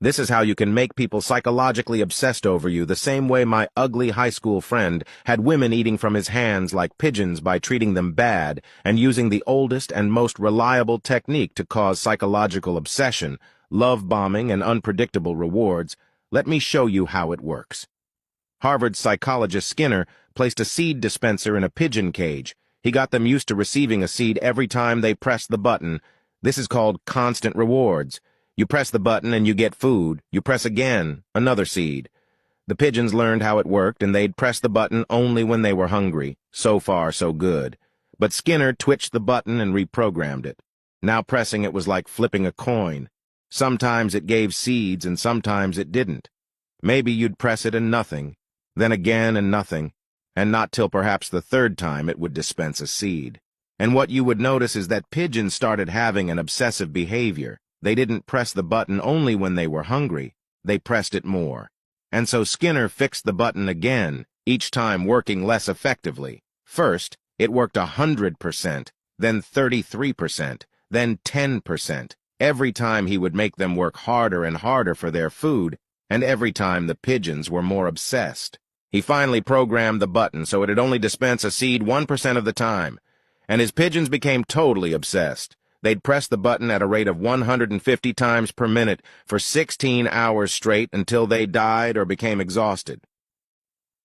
This is how you can make people psychologically obsessed over you, the same way my ugly high school friend had women eating from his hands like pigeons by treating them bad and using the oldest and most reliable technique to cause psychological obsession, love bombing, and unpredictable rewards. Let me show you how it works. Harvard psychologist Skinner placed a seed dispenser in a pigeon cage. He got them used to receiving a seed every time they pressed the button. This is called constant rewards. You press the button and you get food. You press again, another seed. The pigeons learned how it worked, and they'd press the button only when they were hungry. So far, so good. But Skinner twitched the button and reprogrammed it. Now pressing it was like flipping a coin. Sometimes it gave seeds and sometimes it didn't. Maybe you'd press it and nothing, then again and nothing, and not till perhaps the third time it would dispense a seed. And what you would notice is that pigeons started having an obsessive behavior. They didn't press the button only when they were hungry. They pressed it more. And so Skinner fixed the button again, each time working less effectively. First, it worked 100%, then 33%, then 10%. Every time he would make them work harder and harder for their food, and every time the pigeons were more obsessed. He finally programmed the button so it'd only dispense a seed 1% of the time, and his pigeons became totally obsessed. They'd press the button at a rate of 150 times per minute for 16 hours straight until they died or became exhausted.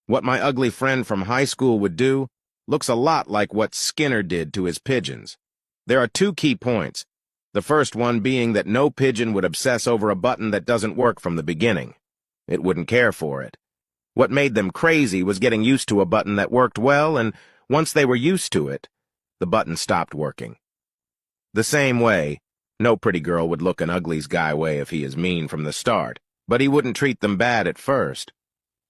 What my ugly friend from high school would do looks a lot like what Skinner did to his pigeons. There are two key points. The first one being that no pigeon would obsess over a button that doesn't work from the beginning. It wouldn't care for it. What made them crazy was getting used to a button that worked well, and once they were used to it, the button stopped working. The same way, no pretty girl would look an ugly's guy way if he is mean from the start, but he wouldn't treat them bad at first.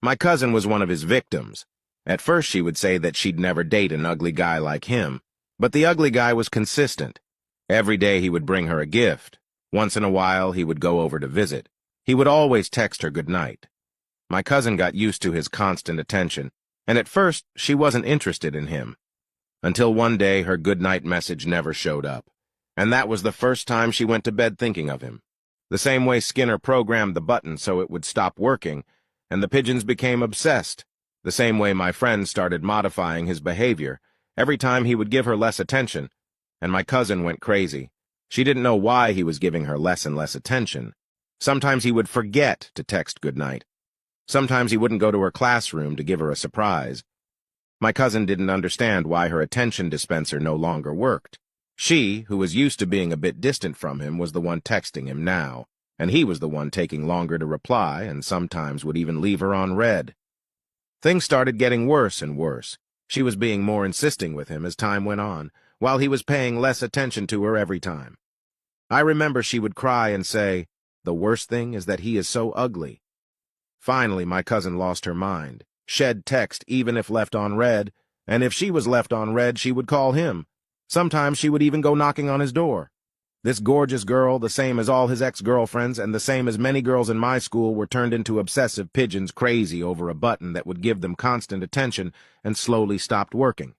My cousin was one of his victims. At first she would say that she'd never date an ugly guy like him, but the ugly guy was consistent. Every day he would bring her a gift. Once in a while he would go over to visit. He would always text her good night. My cousin got used to his constant attention, and at first she wasn't interested in him. Until one day her good night message never showed up. And that was the first time she went to bed thinking of him. The same way Skinner programmed the button so it would stop working, and the pigeons became obsessed. The same way my friend started modifying his behavior. Every time he would give her less attention, and my cousin went crazy. She didn't know why he was giving her less and less attention. Sometimes he would forget to text goodnight. Sometimes he wouldn't go to her classroom to give her a surprise. My cousin didn't understand why her attention dispenser no longer worked. She, who was used to being a bit distant from him, was the one texting him now, and he was the one taking longer to reply and sometimes would even leave her on read. Things started getting worse and worse. She was being more insisting with him as time went on, while he was paying less attention to her every time. I remember she would cry and say, "The worst thing is that he is so ugly." Finally, my cousin lost her mind. Shed text even if left on read, and if she was left on read, she would call him. Sometimes she would even go knocking on his door. This gorgeous girl, the same as all his ex-girlfriends and the same as many girls in my school, were turned into obsessive pigeons crazy over a button that would give them constant attention and slowly stopped working.